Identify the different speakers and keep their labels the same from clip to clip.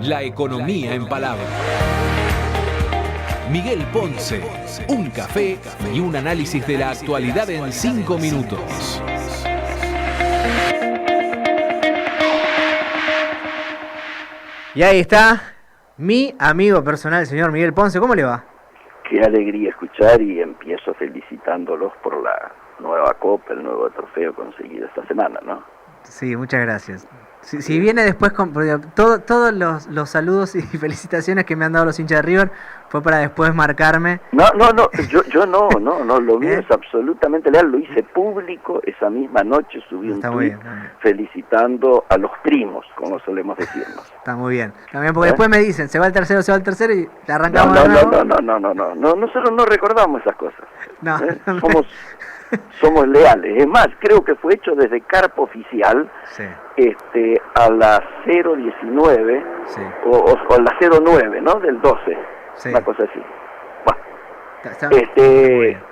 Speaker 1: La economía en palabras. Miguel Ponce, un café y un análisis de la actualidad en 5 minutos.
Speaker 2: Y ahí está mi amigo personal, el señor Miguel Ponce. ¿Cómo le va?
Speaker 3: Qué alegría escuchar, y empiezo felicitándolos por la nueva copa, el nuevo trofeo conseguido esta semana, ¿no?
Speaker 2: Sí, muchas gracias. Si viene después con todos los saludos y felicitaciones que me han dado los hinchas de River fue para después marcarme.
Speaker 3: No, yo no, lo mío es absolutamente leal, lo hice público esa misma noche, subí un tweet felicitando a los primos, como solemos decirnos.
Speaker 2: Está muy bien, también porque después me dicen, se va el tercero y le arrancamos
Speaker 3: No, nosotros no recordamos esas cosas.
Speaker 2: No.
Speaker 3: Somos leales. Es más, creo que fue hecho desde Carpa Oficial,
Speaker 2: sí,
Speaker 3: a las 0:19,
Speaker 2: sí,
Speaker 3: o a las 09, ¿no? Del 12,
Speaker 2: sí,
Speaker 3: una cosa así.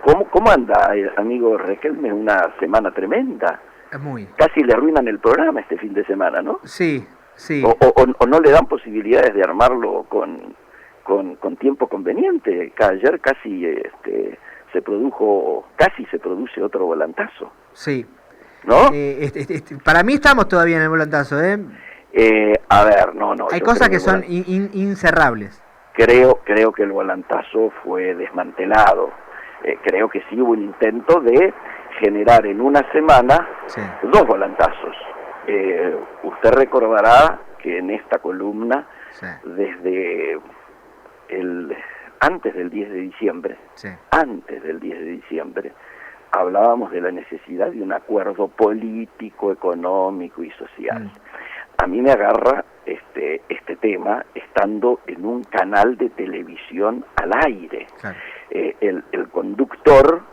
Speaker 3: Bueno, ¿cómo anda, amigo Riquelme? Una semana tremenda. Casi le arruinan el programa este fin de semana, ¿no?
Speaker 2: Sí.
Speaker 3: O no le dan posibilidades de armarlo con tiempo conveniente. Ayer casi se produce otro volantazo.
Speaker 2: Sí.
Speaker 3: ¿No?
Speaker 2: Para mí estamos todavía en el volantazo,
Speaker 3: A ver, no.
Speaker 2: Hay cosas que son incerrables.
Speaker 3: Creo que el volantazo fue desmantelado. Creo que sí hubo un intento de generar en una semana dos volantazos. Usted recordará que en esta columna, desde antes del 10 de diciembre, hablábamos de la necesidad de un acuerdo político, económico y social. A mí me agarra este tema estando en un canal de televisión al aire. Claro. El conductor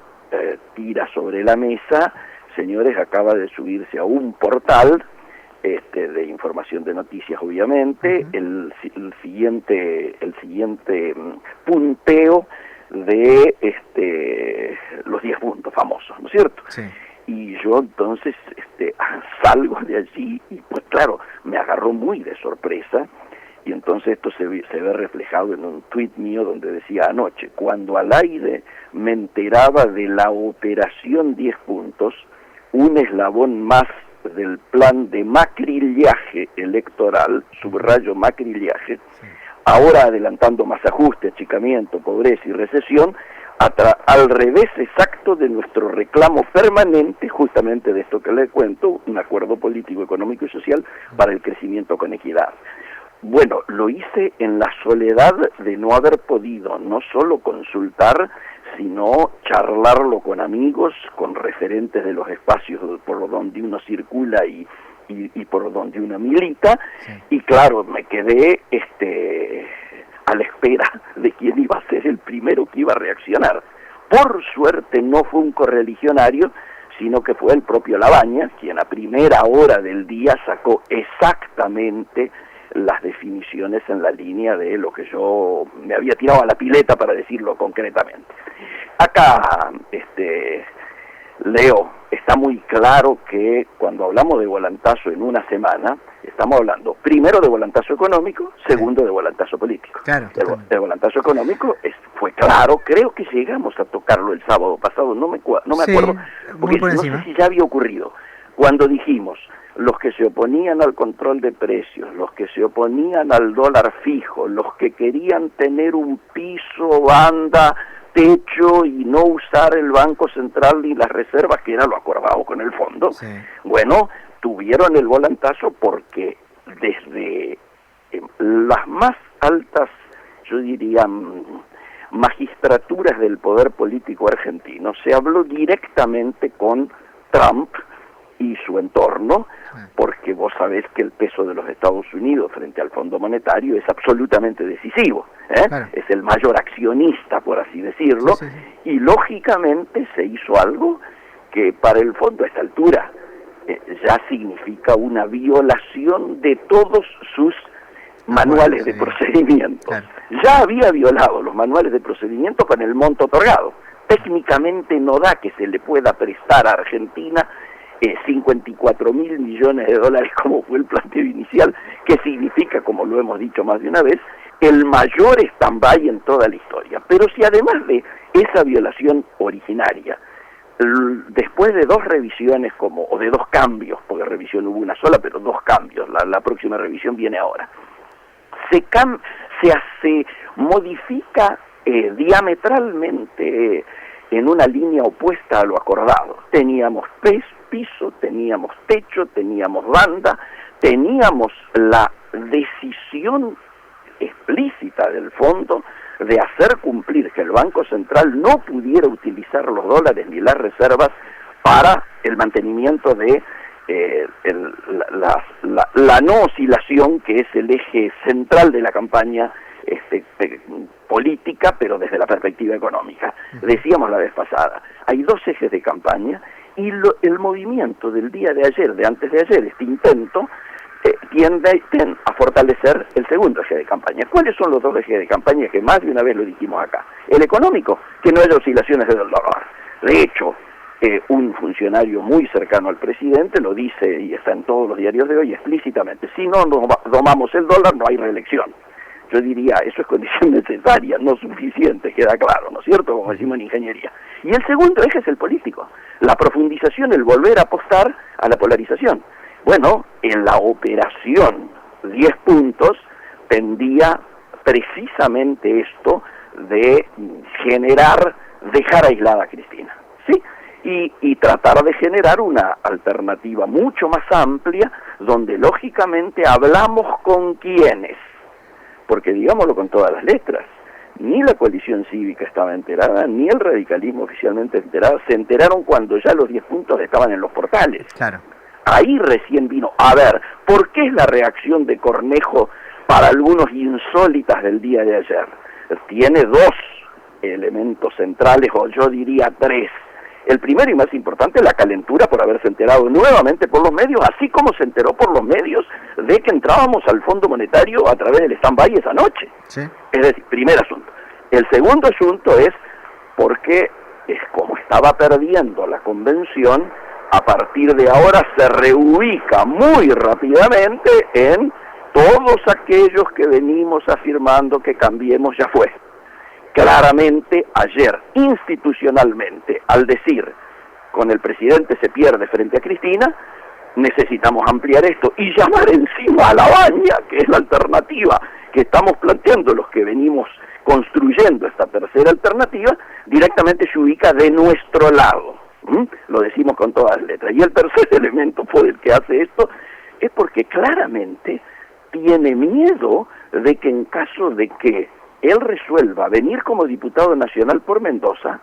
Speaker 3: tira sobre la mesa: señores, acaba de subirse a un portal de información de noticias, obviamente, el siguiente punteo de los 10 puntos famosos, ¿no es cierto? Sí. Y yo entonces salgo de allí y pues claro, me agarró muy de sorpresa, y entonces esto se ve reflejado en un tuit mío donde decía anoche: cuando al aire me enteraba de la operación 10 puntos, un eslabón más del plan de macrillaje electoral, subrayo macrillaje, ahora adelantando más ajuste, achicamiento, pobreza y recesión, al revés exacto de nuestro reclamo permanente, justamente de esto que le cuento, un acuerdo político, económico y social para el crecimiento con equidad. Bueno, lo hice en la soledad de no haber podido no solo consultar, sino charlarlo con amigos, con referentes de los espacios por donde uno circula y por donde uno milita, y claro, me quedé a la espera de quién iba a ser el primero que iba a reaccionar. Por suerte no fue un correligionario, sino que fue el propio Labaña, quien a primera hora del día sacó exactamente las definiciones en la línea de lo que yo me había tirado a la pileta, para decirlo concretamente. Acá, Leo, está muy claro que cuando hablamos de volantazo en una semana, estamos hablando primero de volantazo económico, segundo de volantazo político. Claro, el volantazo económico fue claro, creo que llegamos a tocarlo el sábado pasado, no me acuerdo, porque no sé si ya había ocurrido, cuando dijimos: los que se oponían al control de precios, los que se oponían al dólar fijo, los que querían tener un piso, banda, techo y no usar el Banco Central ni las reservas, que era lo acordado con el fondo, bueno, tuvieron el volantazo porque desde las más altas, yo diría, magistraturas del poder político argentino, se habló directamente con Trump y su entorno, porque vos sabés que el peso de los Estados Unidos frente al Fondo Monetario es absolutamente decisivo, Claro. Es el mayor accionista, por así decirlo, y lógicamente se hizo algo que para el fondo a esta altura ya significa una violación de todos sus manuales de procedimiento. Claro. Ya había violado los manuales de procedimiento con el monto otorgado. Técnicamente no da que se le pueda prestar a Argentina $54.000 millones como fue el planteo inicial, que significa, como lo hemos dicho más de una vez, el mayor stand-by en toda la historia. Pero si además de esa violación originaria, después de dos revisiones o de dos cambios, porque revisión hubo una sola, pero dos cambios, la próxima revisión viene ahora, se modifica diametralmente en una línea opuesta a lo acordado. Teníamos piso, teníamos techo, teníamos banda, teníamos la decisión explícita del fondo de hacer cumplir que el Banco Central no pudiera utilizar los dólares ni las reservas para el mantenimiento de la no oscilación, que es el eje central de la campaña política, pero desde la perspectiva económica. Decíamos la vez pasada, hay dos ejes de campaña y el movimiento del día de ayer, de antes de ayer, este intento, tiende a fortalecer el segundo eje de campaña. ¿Cuáles son los dos ejes de campaña que más de una vez lo dijimos acá? El económico, que no haya oscilaciones del dólar. De hecho, un funcionario muy cercano al presidente lo dice y está en todos los diarios de hoy explícitamente: si no domamos el dólar, no hay reelección. Yo diría, eso es condición necesaria, no suficiente, queda claro, ¿no es cierto?, como decimos en ingeniería. Y el segundo eje es el político, la profundización, el volver a apostar a la polarización. Bueno, en la operación 10 puntos tendía precisamente esto de dejar aislada a Cristina, ¿sí? Y tratar de generar una alternativa mucho más amplia, donde lógicamente hablamos con quiénes, porque digámoslo con todas las letras, ni la coalición cívica estaba enterada, ni el radicalismo oficialmente enterado, se enteraron cuando ya los 10 puntos estaban en los portales.
Speaker 2: Claro.
Speaker 3: Ahí recién vino, a ver, ¿por qué es la reacción de Cornejo para algunos insólitas del día de ayer? Tiene dos elementos centrales, o yo diría tres. El primero y más importante es la calentura por haberse enterado nuevamente por los medios, así como se enteró por los medios de que entrábamos al Fondo Monetario a través del stand-by esa noche. Sí. Es decir, primer asunto. El segundo asunto es porque, como estaba perdiendo la convención, a partir de ahora se reubica muy rápidamente en todos aquellos que venimos afirmando que Cambiemos ya fue. Claramente ayer, institucionalmente, al decir con el presidente se pierde frente a Cristina, necesitamos ampliar esto y llamar encima a la baña, que es la alternativa que estamos planteando los que venimos construyendo esta tercera alternativa, directamente se ubica de nuestro lado. Lo decimos con todas las letras. Y el tercer elemento por el que hace esto es porque claramente tiene miedo de que en caso de que él resuelva venir como diputado nacional por Mendoza,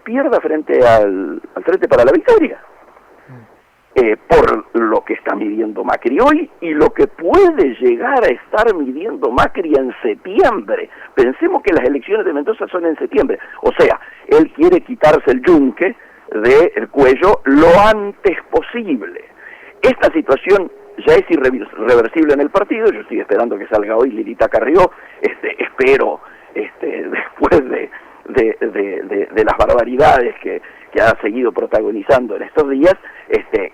Speaker 3: pierda frente al Frente para la Victoria, por lo que está midiendo Macri hoy y lo que puede llegar a estar midiendo Macri en septiembre. Pensemos que las elecciones de Mendoza son en septiembre, o sea, él quiere quitarse el yunque del cuello lo antes posible. Esta situación ya es irreversible en el partido. Yo estoy esperando que salga hoy Lilita Carrió, espero después de las barbaridades que ha seguido protagonizando en estos días,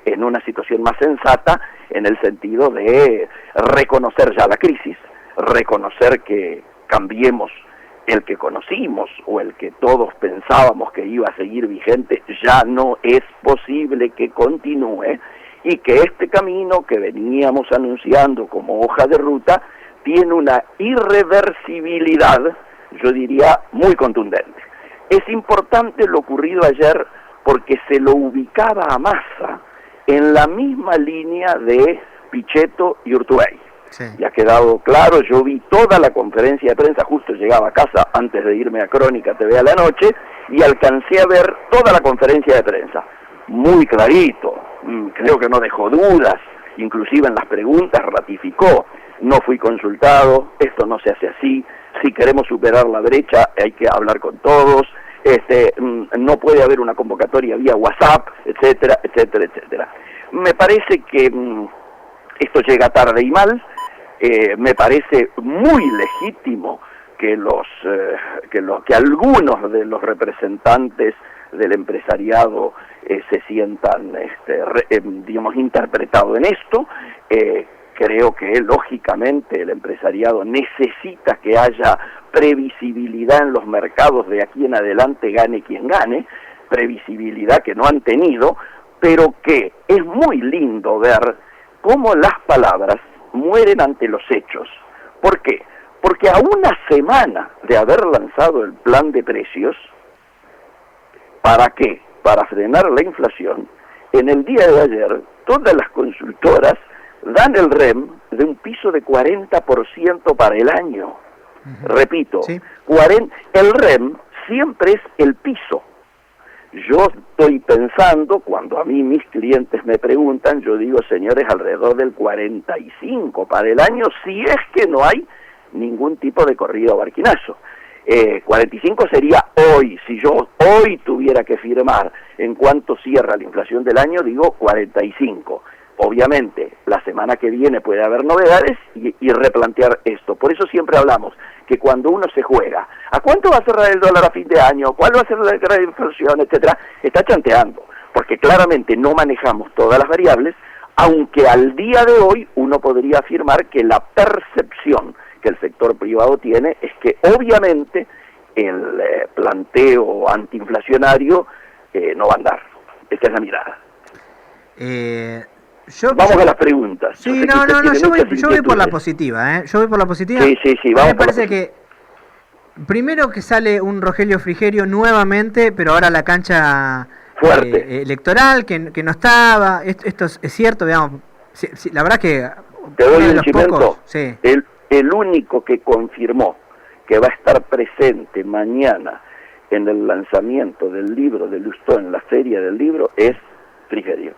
Speaker 3: en una situación más sensata, en el sentido de reconocer ya la crisis, reconocer que Cambiemos, el que conocimos o el que todos pensábamos que iba a seguir vigente, ya no es posible que continúe, y que este camino que veníamos anunciando como hoja de ruta tiene una irreversibilidad, yo diría, muy contundente. Es importante lo ocurrido ayer porque se lo ubicaba a Massa en la misma línea de Pichetto y Urtubey. Sí. Ya ha quedado claro, yo vi toda la conferencia de prensa, justo llegaba a casa antes de irme a Crónica TV a la noche, y alcancé a ver toda la conferencia de prensa. Muy clarito, creo que no dejó dudas, inclusive en las preguntas ratificó: no fui consultado, esto no se hace así, si queremos superar la brecha hay que hablar con todos, no puede haber una convocatoria vía WhatsApp, etcétera, etcétera, etcétera. Me parece que esto llega tarde y mal. Me parece muy legítimo que algunos de los representantes del empresariado se sientan, digamos, interpretados en esto. Creo que lógicamente el empresariado necesita que haya previsibilidad en los mercados de aquí en adelante, gane quien gane, previsibilidad que no han tenido, pero que es muy lindo ver cómo las palabras mueren ante los hechos. ¿Por qué? Porque a una semana de haber lanzado el plan de precios, ¿para qué? Para frenar la inflación, en el día de ayer todas las consultoras dan el REM de un piso de 40% para el año. Repito,
Speaker 2: sí.
Speaker 3: El REM siempre es el piso. Yo estoy pensando, cuando a mí mis clientes me preguntan, yo digo, señores, alrededor del 45 para el año, si es que no hay ningún tipo de corrido a barquinazo. 45 sería hoy, si yo hoy tuviera que firmar en cuanto cierra la inflación del año, digo 45. Obviamente, la semana que viene puede haber novedades y replantear esto. Por eso siempre hablamos que cuando uno se juega, ¿a cuánto va a cerrar el dólar a fin de año? ¿Cuál va a ser la inflación, etcétera? Está chanteando, porque claramente no manejamos todas las variables, aunque al día de hoy uno podría afirmar que la percepción que el sector privado tiene es que obviamente el planteo antiinflacionario no va a andar. Esta es la mirada. Vamos a las preguntas.
Speaker 2: Sí, no, yo voy por la positiva, Yo voy por la positiva.
Speaker 3: Sí,
Speaker 2: vamos. A mí me parece que primero que sale un Rogelio Frigerio nuevamente, pero ahora la cancha
Speaker 3: fuerte
Speaker 2: electoral, que no estaba. Esto es cierto, digamos. Sí, la verdad que
Speaker 3: te doy un chimento. Sí. El único que confirmó que va a estar presente mañana en el lanzamiento del libro de Lustó en la Feria del Libro es Frigerio.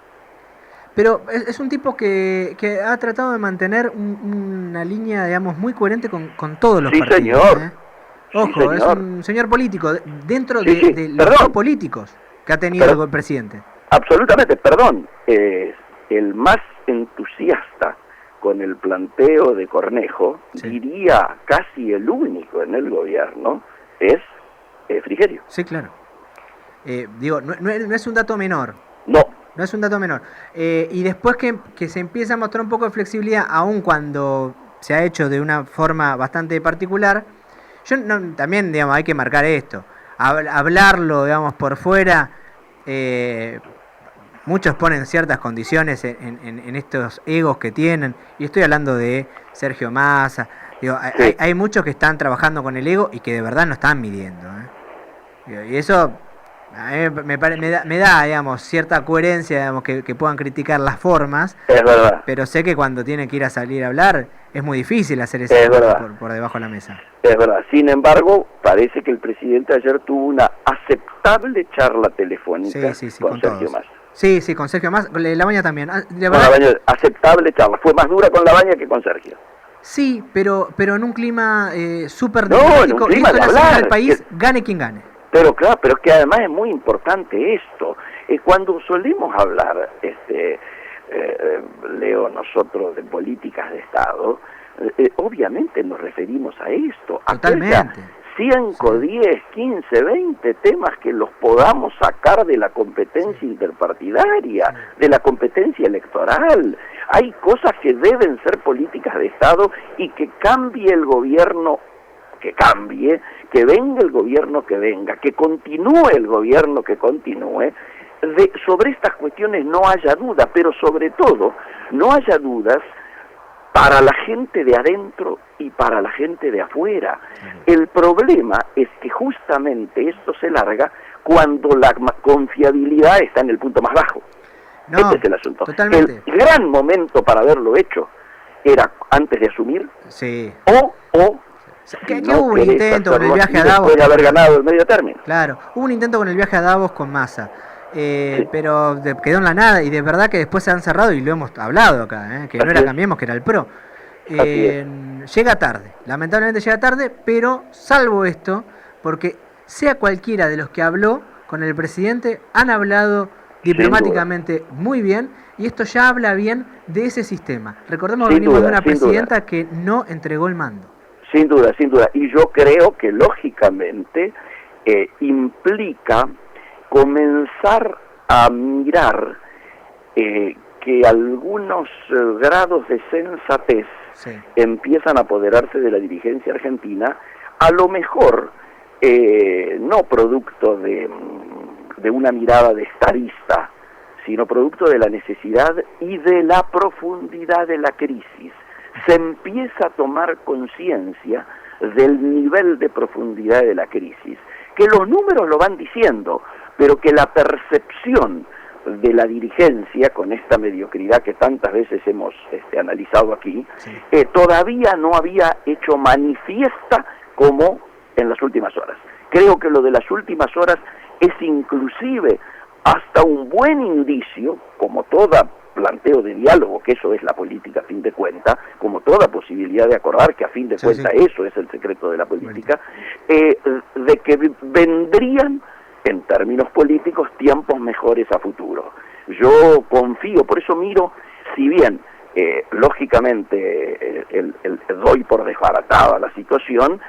Speaker 2: Pero es un tipo que ha tratado de mantener una línea, digamos, muy coherente con todos los partidos.
Speaker 3: Señor.
Speaker 2: Ojo,
Speaker 3: sí, señor.
Speaker 2: Es un señor político, dentro de los políticos que ha tenido el presidente.
Speaker 3: Absolutamente, perdón. El más entusiasta con el planteo de Cornejo, diría casi el único en el gobierno, es Frigerio.
Speaker 2: Sí, claro. Digo, no es un dato menor. No es un dato menor. Y después que se empieza a mostrar un poco de flexibilidad, aun cuando se ha hecho de una forma bastante particular, también, digamos, hay que marcar esto. Hablarlo, digamos, por fuera, muchos ponen ciertas condiciones en estos egos que tienen, y estoy hablando de Sergio Massa. Digo, hay muchos que están trabajando con el ego y que de verdad no están midiendo. Y eso... A mí me da, digamos, cierta coherencia, digamos, que puedan criticar las formas.
Speaker 3: Es verdad.
Speaker 2: Pero sé que cuando tiene que ir a salir a hablar, es muy difícil hacer eso por debajo de la mesa.
Speaker 3: Es verdad. Sin embargo, parece que el presidente ayer tuvo una aceptable charla telefónica con Sergio Massa.
Speaker 2: Sí, con Sergio Massa. Labaña también.
Speaker 3: Aceptable charla. Fue más dura con Labaña que con Sergio.
Speaker 2: Sí, pero en un clima súper
Speaker 3: democrático. En un clima de hablar.
Speaker 2: El país, gane quien gane.
Speaker 3: Pero claro, pero es que además es muy importante esto. Cuando solemos hablar, Leo, nosotros de políticas de Estado, obviamente nos referimos a esto.
Speaker 2: Totalmente.
Speaker 3: 5, 10, 15, 20 temas que los podamos sacar de la competencia interpartidaria, de la competencia electoral. Hay cosas que deben ser políticas de Estado y que cambie el gobierno, que venga el gobierno que venga, que continúe el gobierno que continúe, sobre estas cuestiones no haya duda, pero sobre todo no haya dudas para la gente de adentro y para la gente de afuera. El problema es que justamente esto se larga cuando la confiabilidad está en el punto más bajo. Este es el asunto.
Speaker 2: Totalmente.
Speaker 3: El gran momento para haberlo hecho era antes de asumir, o
Speaker 2: ¿Qué hubo un intento con el viaje a Davos?
Speaker 3: Puede haber ganado el medio término.
Speaker 2: Claro, hubo un intento con el viaje a Davos con Massa, pero quedó en la nada, y de verdad que después se han cerrado, y lo hemos hablado acá, que no era Cambiemos, que era el PRO. Llega tarde, lamentablemente llega tarde, pero salvo esto, porque sea cualquiera de los que habló con el presidente, han hablado diplomáticamente muy bien, y esto ya habla bien de ese sistema. Recordemos que venimos de una presidenta que no entregó el mando.
Speaker 3: Sin duda. Y yo creo que lógicamente implica comenzar a mirar que algunos grados de sensatez empiezan a apoderarse de la dirigencia argentina, a lo mejor no producto de una mirada de estadista, sino producto de la necesidad y de la profundidad de la crisis. Se empieza a tomar conciencia del nivel de profundidad de la crisis, que los números lo van diciendo, pero que la percepción de la dirigencia, con esta mediocridad que tantas veces hemos analizado aquí, todavía no había hecho manifiesta como en las últimas horas. Creo que lo de las últimas horas es inclusive hasta un buen indicio, como toda planteo de diálogo, que eso es la política a fin de cuentas, como toda posibilidad de acordar que a fin de cuentas eso es el secreto de la política, de que vendrían en términos políticos tiempos mejores a futuro. Yo confío, por eso miro, si bien lógicamente doy por desbaratada la situación,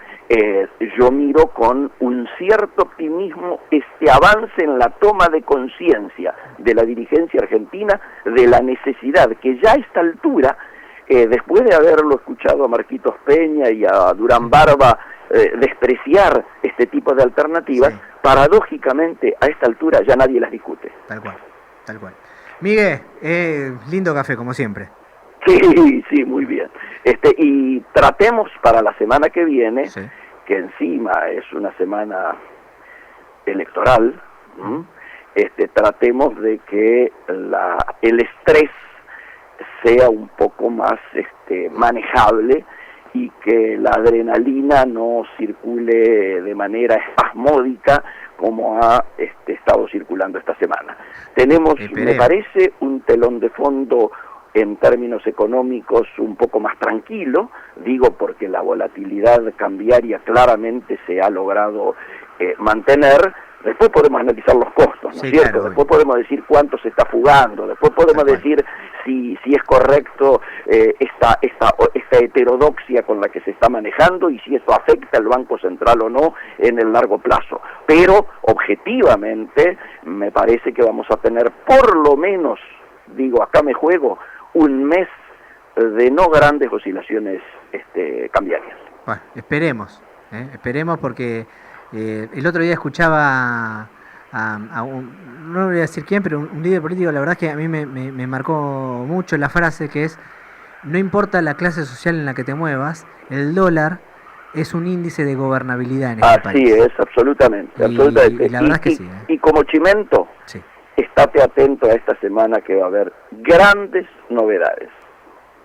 Speaker 3: yo miro con un cierto optimismo este avance en la toma de conciencia de la dirigencia argentina de la necesidad que ya a esta altura, después de haberlo escuchado a Marquitos Peña y a Durán Barba despreciar este tipo de alternativas, paradójicamente a esta altura ya nadie las discute.
Speaker 2: Tal cual, tal cual. Miguel, lindo café como siempre.
Speaker 3: Sí, muy bien. Y tratemos para la semana que viene, que encima es una semana electoral, tratemos de que el estrés sea un poco más manejable y que la adrenalina no circule de manera espasmódica como ha estado circulando esta semana. Tenemos, me parece, un telón de fondo en términos económicos un poco más tranquilo, digo porque la volatilidad cambiaria claramente se ha logrado mantener. Después podemos analizar los costos, ¿no es cierto? Claro, después podemos decir cuánto se está fugando, después podemos decir si es correcto esta heterodoxia con la que se está manejando y si eso afecta al Banco Central o no en el largo plazo. Pero objetivamente me parece que vamos a tener por lo menos, digo, acá me juego, un mes de no grandes oscilaciones cambiarias.
Speaker 2: Bueno, esperemos porque el otro día escuchaba no voy a decir quién, pero un líder político, la verdad es que a mí me marcó mucho la frase que es: no importa la clase social en la que te muevas, el dólar es un índice de gobernabilidad en este país.
Speaker 3: Así es, absolutamente.
Speaker 2: Y la verdad es que sí.
Speaker 3: Y como Chimento, estate atento a esta semana que va a haber grandes novedades.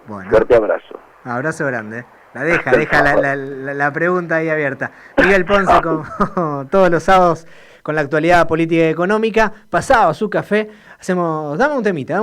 Speaker 2: Bueno.
Speaker 3: Fuerte abrazo.
Speaker 2: Abrazo grande. Deja la pregunta ahí abierta. Miguel Ponce, como todos los sábados, con la actualidad política y económica. Pasado a su café, dame un temita.